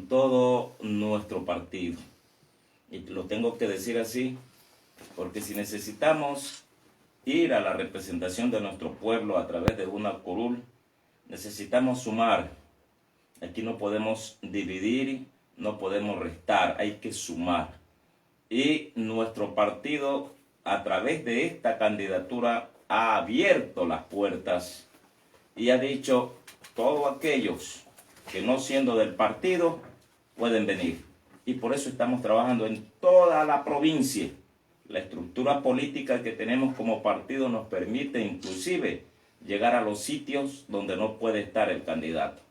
con todo nuestro partido. Y lo tengo que decir así, porque si necesitamos ir a la representación de nuestro pueblo a través de una curul, necesitamos sumar. Aquí no podemos dividir, no podemos restar, hay que sumar. Y nuestro partido, a través de esta candidatura, ha abierto las puertas y ha dicho, todos aquellos que no siendo del partido pueden venir. Y por eso estamos trabajando en toda la provincia. La estructura política que tenemos como partido nos permite inclusive llegar a los sitios donde no puede estar el candidato.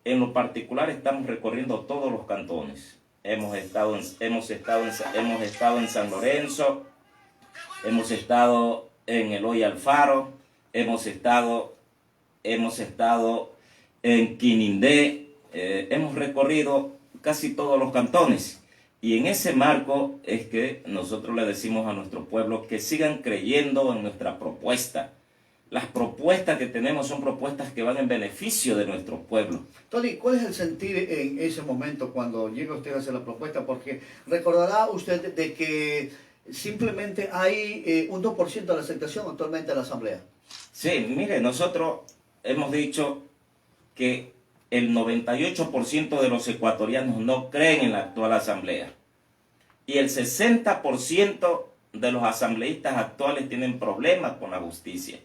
En lo particular estamos recorriendo todos los cantones. Hemos estado en San Lorenzo, hemos estado en Eloy Alfaro, hemos estado en Quinindé, hemos recorrido casi todos los cantones. Y en ese marco es que nosotros le decimos a nuestro pueblo que sigan creyendo en nuestra propuesta. Las propuestas que tenemos son propuestas que van en beneficio de nuestro pueblo. Tony, ¿cuál es el sentir en ese momento cuando llega usted a hacer la propuesta? Porque recordará usted de que simplemente hay un 2% de la aceptación actualmente en la Asamblea. Sí, mire, nosotros hemos dicho que el 98% de los ecuatorianos no creen en la actual Asamblea. Y el 60% de los asambleístas actuales tienen problemas con la justicia.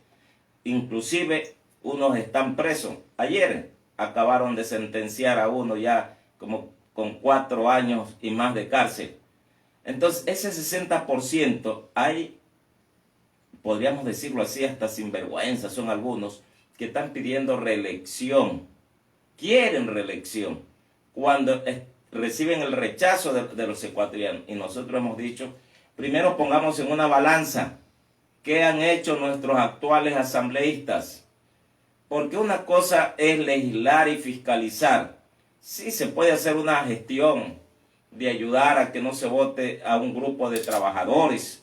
Inclusive unos están presos. Ayer acabaron de sentenciar a uno ya como con 4 años y más de cárcel. Entonces ese 60% hay, podríamos decirlo así, hasta sinvergüenza, son algunos que están pidiendo reelección, quieren reelección, cuando reciben el rechazo de los ecuatorianos. Y nosotros hemos dicho, primero pongamos en una balanza qué han hecho nuestros actuales asambleístas. Porque una cosa es legislar y fiscalizar. Sí se puede hacer una gestión de ayudar a que no se vote a un grupo de trabajadores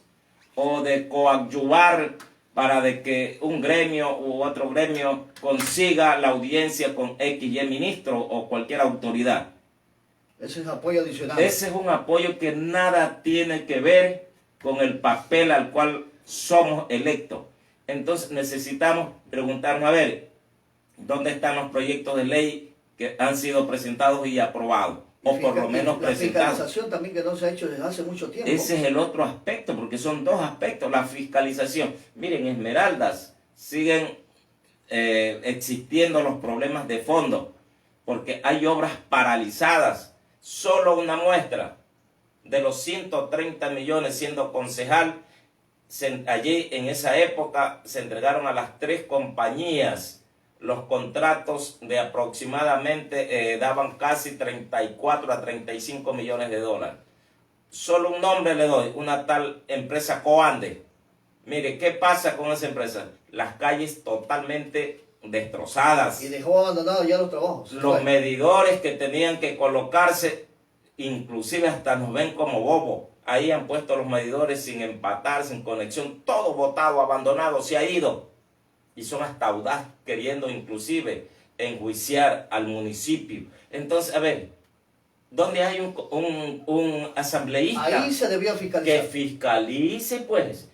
o de coadyuvar para de que un gremio u otro gremio consiga la audiencia con X y ministro o cualquier autoridad. Ese es apoyo adicional. Ese es un apoyo que nada tiene que ver con el papel al cual somos electos. Entonces necesitamos preguntarnos, a ver, ¿dónde están los proyectos de ley que han sido presentados y aprobados? O por lo menos presentados. La fiscalización también que no se ha hecho desde hace mucho tiempo. Ese es el otro aspecto, porque son dos aspectos. La fiscalización. Miren, Esmeraldas, siguen existiendo los problemas de fondo, porque hay obras paralizadas. Solo una muestra de los 130 millones siendo concejal, allí en esa época se entregaron a las 3 compañías los contratos de aproximadamente daban casi 34 a 35 millones de dólares. Solo un nombre le doy, una tal empresa Coande. Mire, ¿qué pasa con esa empresa? Las calles totalmente destrozadas. Y dejó abandonados ya los trabajos. Los medidores que tenían que colocarse, inclusive hasta nos ven como bobos. Ahí han puesto los medidores sin empatar, sin conexión, todo botado, abandonado, se ha ido. Y son hasta audaz queriendo inclusive enjuiciar al municipio. Entonces, a ver, ¿dónde hay un asambleísta? Ahí se debió fiscalizar. Que fiscalice, pues.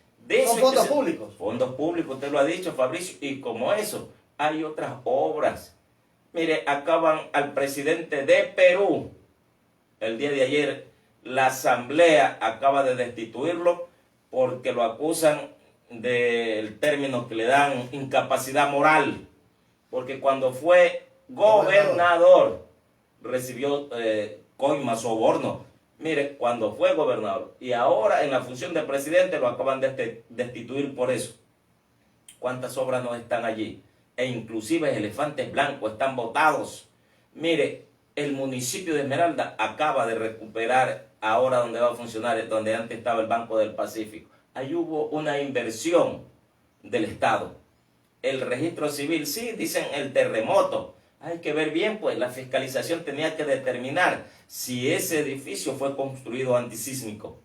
Son fondos públicos. Fondos públicos, usted lo ha dicho, Fabricio. Y como eso, hay otras obras. Mire, acaban al presidente de Perú. El día de ayer, la asamblea acaba de destituirlo porque lo acusan del término que le dan incapacidad moral, porque cuando fue gobernador recibió coima, soborno. Mire, cuando fue gobernador y ahora en la función de presidente lo acaban de destituir por eso. ¿Cuántas obras no están allí? E inclusive elefantes blancos están botados. Mire, el municipio de Esmeralda acaba de recuperar ahora donde va a funcionar, donde antes estaba el Banco del Pacífico. Ahí hubo una inversión del Estado. El registro civil, sí, dicen el terremoto. Hay que ver bien, pues la fiscalización tenía que determinar si ese edificio fue construido antisísmico.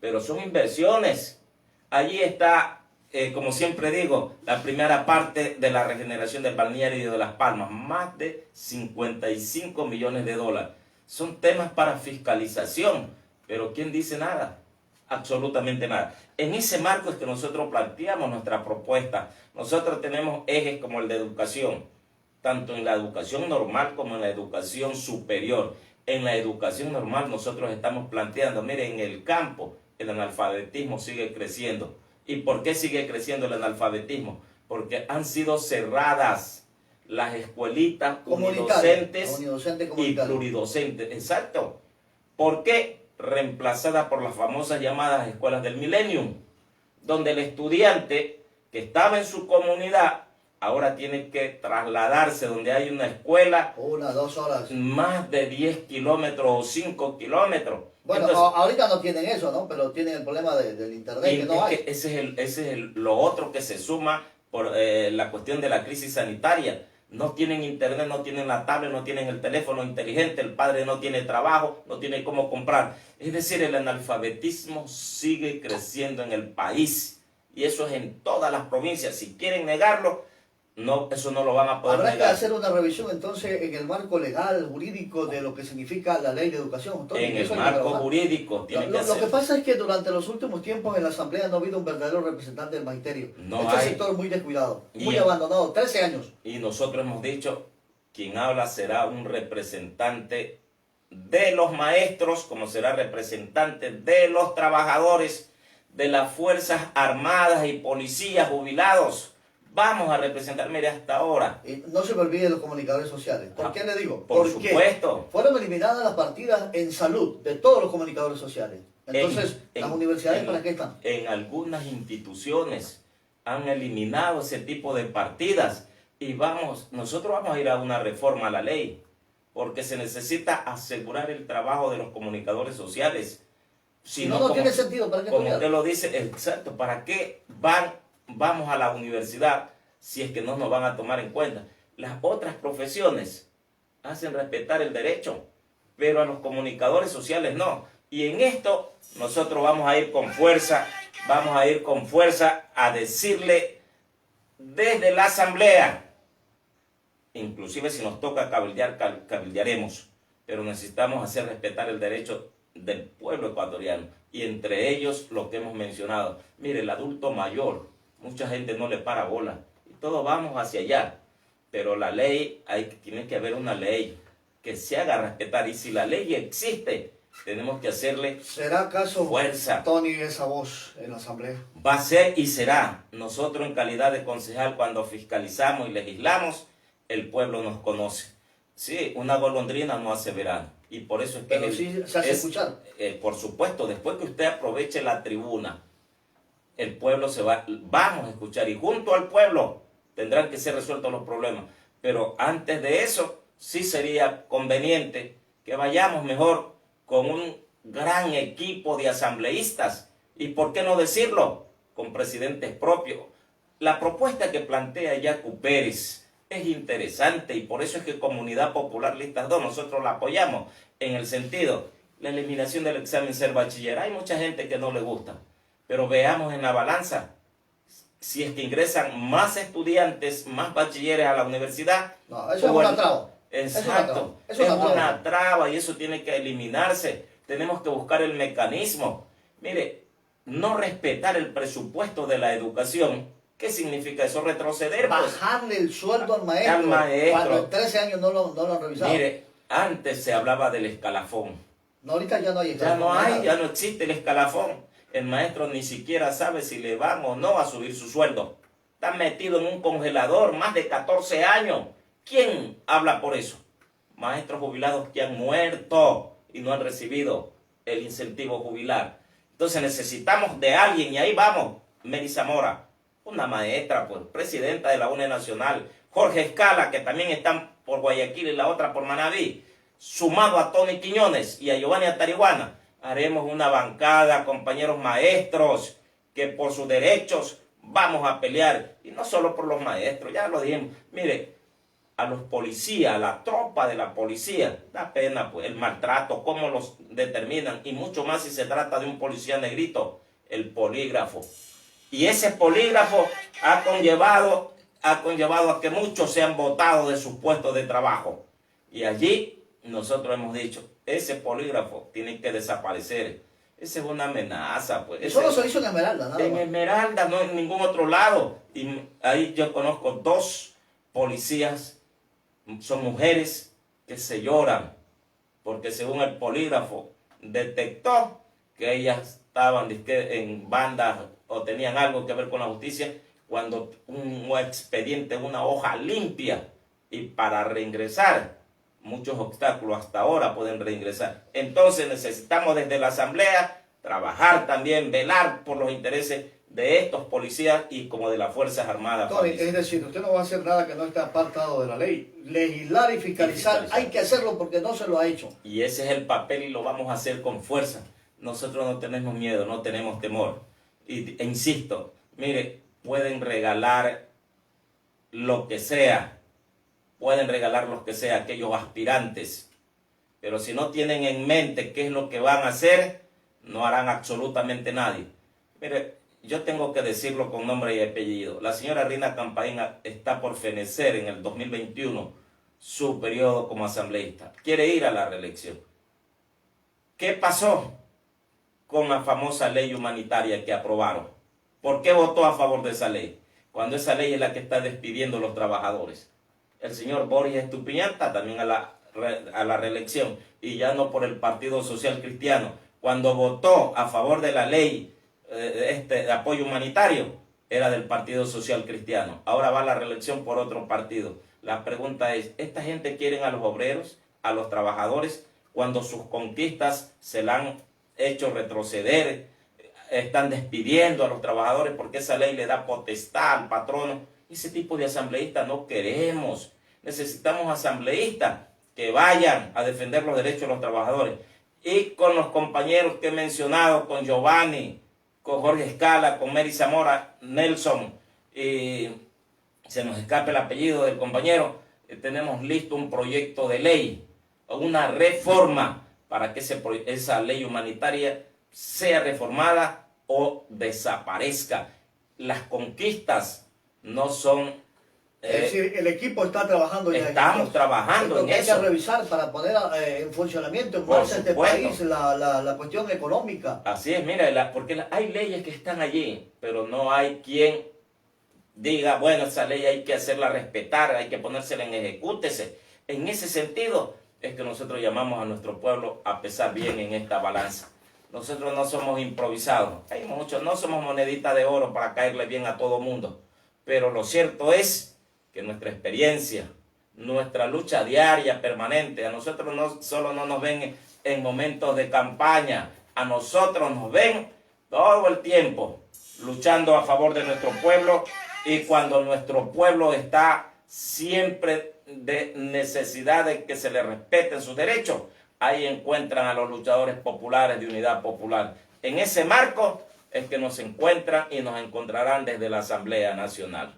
Pero son inversiones. Allí está, como siempre digo, la primera parte de la regeneración del balneario de Las Palmas. Más de 55 millones de dólares. Son temas para fiscalización, pero ¿quién dice nada? Absolutamente nada. En ese marco es que nosotros planteamos nuestra propuesta. Nosotros tenemos ejes como el de educación, tanto en la educación normal como en la educación superior. En la educación normal nosotros estamos planteando, mire, en el campo el analfabetismo sigue creciendo. ¿Y por qué sigue creciendo el analfabetismo? Porque han sido cerradas las escuelitas unidocentes y pluridocentes. Exacto. ¿Por qué? Reemplazada por las famosas llamadas escuelas del Millennium, donde el estudiante que estaba en su comunidad ahora tiene que trasladarse donde hay una escuela 2 horas, más de 10 kilómetros o 5 kilómetros. Bueno, entonces, ahorita no tienen eso, ¿no? Pero tienen el problema del internet que no hay. Que ese es lo otro que se suma por la cuestión de la crisis sanitaria. No tienen internet, no tienen la tablet, no tienen el teléfono inteligente, el padre no tiene trabajo, no tiene cómo comprar. Es decir, el analfabetismo sigue creciendo en el país. Y eso es en todas las provincias. Si quieren negarlo, no, eso no lo van a poder negar. Habrá que hacer una revisión entonces en el marco legal, jurídico, de lo que significa la ley de educación. Entonces, en el marco jurídico tiene que hacer. Lo que pasa es que durante los últimos tiempos en la Asamblea no ha habido un verdadero representante del magisterio. No este hay. sector muy descuidado, muy abandonado, 13 años. Y nosotros hemos dicho, quien habla será un representante de los maestros, como será representante de los trabajadores, de las Fuerzas Armadas y policías jubilados. Vamos a representar, mire, hasta ahora. Y no se me olvide los comunicadores sociales. ¿Por qué le digo? Por supuesto. Fueron eliminadas las partidas en salud de todos los comunicadores sociales. Entonces, las universidades, ¿para qué están? En algunas instituciones han eliminado ese tipo de partidas. Y nosotros vamos a ir a una reforma a la ley, porque se necesita asegurar el trabajo de los comunicadores sociales. Si no tiene sentido, ¿para qué como usted lo dice, exacto, ¿para qué vamos a la universidad si es que no nos van a tomar en cuenta? Las otras profesiones hacen respetar el derecho, pero a los comunicadores sociales no. Y en esto nosotros vamos a ir con fuerza a decirle desde la Asamblea, inclusive si nos toca cabildear, cabildearemos, pero necesitamos hacer respetar el derecho del pueblo ecuatoriano, y entre ellos lo que hemos mencionado. Mire, el adulto mayor, mucha gente no le para bola, y todos vamos hacia allá, pero la ley, tiene que haber una ley que se haga respetar, y si la ley existe, tenemos que hacerle ¿Será acaso fuerza. Tony esa voz en la Asamblea? Va a ser y será. Nosotros en calidad de concejal, cuando fiscalizamos y legislamos, el pueblo nos conoce. Sí, una golondrina no hace verano. Y por eso es que... Pero sí se hace escuchar. Por supuesto, después que usted aproveche la tribuna, el pueblo vamos a escuchar, y junto al pueblo tendrán que ser resueltos los problemas. Pero antes de eso, sí sería conveniente que vayamos mejor con un gran equipo de asambleístas, y por qué no decirlo, con presidentes propios. La propuesta que plantea Yacu Pérez es interesante, y por eso es que Comunidad Popular Listas 2 nosotros la apoyamos, en el sentido, la eliminación del examen ser bachiller. Hay mucha gente que no le gusta, pero veamos en la balanza, si es que ingresan más estudiantes, más bachilleres a la universidad. No, eso es una traba. Exacto, es una traba, y eso tiene que eliminarse. Tenemos que buscar el mecanismo. Mire, no respetar el presupuesto de la educación. ¿Qué significa eso? Retroceder. Bajarle el sueldo al maestro. Cuando en 13 años no lo han revisado. Mire, antes se hablaba del escalafón. No, ahorita ya no hay escalafón. Ya no existe el escalafón. El maestro ni siquiera sabe si le van o no a subir su sueldo. Está metido en un congelador más de 14 años. ¿Quién habla por eso? Maestros jubilados que han muerto y no han recibido el incentivo jubilar. Entonces necesitamos de alguien, y ahí vamos. Mary Zamora, una maestra, pues, presidenta de la UNE Nacional. Jorge Escala, que también están por Guayaquil y la otra por Manabí. Sumado a Tony Quiñones y a Giovanni Atarihuana, haremos una bancada, compañeros maestros, que por sus derechos vamos a pelear. Y no solo por los maestros, ya lo dijimos. Mire, a los policías, a la tropa de la policía, da pena pues el maltrato, cómo los determinan, y mucho más si se trata de un policía negrito, el polígrafo. Y ese polígrafo ha conllevado a que muchos sean botados de sus puestos de trabajo. Y allí nosotros hemos dicho, ese polígrafo tiene que desaparecer. Esa es una amenaza, pues. Solo se hizo en Esmeralda, nada en más. Esmeralda, no en ningún otro lado. Y ahí yo conozco 2 policías, son mujeres que se lloran, porque según el polígrafo detectó que ellas estaban en bandas o tenían algo que ver con la justicia, cuando un expediente, una hoja limpia, y para reingresar, muchos obstáculos hasta ahora pueden reingresar. Entonces necesitamos desde la Asamblea trabajar también, velar por los intereses de estos policías y como de las Fuerzas Armadas. Tony, es decir, usted no va a hacer nada que no esté apartado de la ley. Legislar y fiscalizar, hay que hacerlo porque no se lo ha hecho. Y ese es el papel y lo vamos a hacer con fuerza. Nosotros no tenemos miedo, no tenemos temor. E insisto, mire, pueden regalar lo que sea, pueden regalar lo que sea, aquellos aspirantes, pero si no tienen en mente qué es lo que van a hacer, no harán absolutamente nadie. Mire, yo tengo que decirlo con nombre y apellido. La señora Rina Campaín está por fenecer en el 2021 su periodo como asambleísta. Quiere ir a la reelección. ¿Qué pasó con la famosa ley humanitaria que aprobaron? ¿Por qué votó a favor de esa ley? Cuando esa ley es la que está despidiendo a los trabajadores. El señor Boris Estupiñán también a la reelección, y ya no por el Partido Social Cristiano. Cuando votó a favor de la ley de apoyo humanitario, era del Partido Social Cristiano. Ahora va a la reelección por otro partido. La pregunta es, ¿esta gente quiere a los obreros, a los trabajadores, cuando sus conquistas se la han hecho retroceder? Están despidiendo a los trabajadores porque esa ley le da potestad al patrono. Ese tipo de asambleístas no queremos. Necesitamos asambleístas que vayan a defender los derechos de los trabajadores. Y con los compañeros que he mencionado, con Giovanni, con Jorge Escala, con Mary Zamora, Nelson, y se nos escape el apellido del compañero, tenemos listo un proyecto de ley, una reforma para que esa ley humanitaria sea reformada o desaparezca. Las conquistas no son... es decir, el equipo está trabajando ya. Estamos trabajando en eso. Hay que revisar para poner en funcionamiento, en marcha este país, la cuestión económica. Así es, mira, porque hay leyes que están allí, pero no hay quien diga, bueno, esa ley hay que hacerla respetar, hay que ponérsela en ejecútese. En ese sentido es que nosotros llamamos a nuestro pueblo a pesar bien en esta balanza. Nosotros no somos improvisados, hay muchos, no somos monedita de oro para caerle bien a todo mundo, pero lo cierto es que nuestra experiencia, nuestra lucha diaria, permanente, a nosotros no solo no nos ven en momentos de campaña, a nosotros nos ven todo el tiempo luchando a favor de nuestro pueblo, y cuando nuestro pueblo está siempre de necesidad de que se le respeten sus derechos, ahí encuentran a los luchadores populares de Unidad Popular. En ese marco es que nos encuentran y nos encontrarán desde la Asamblea Nacional.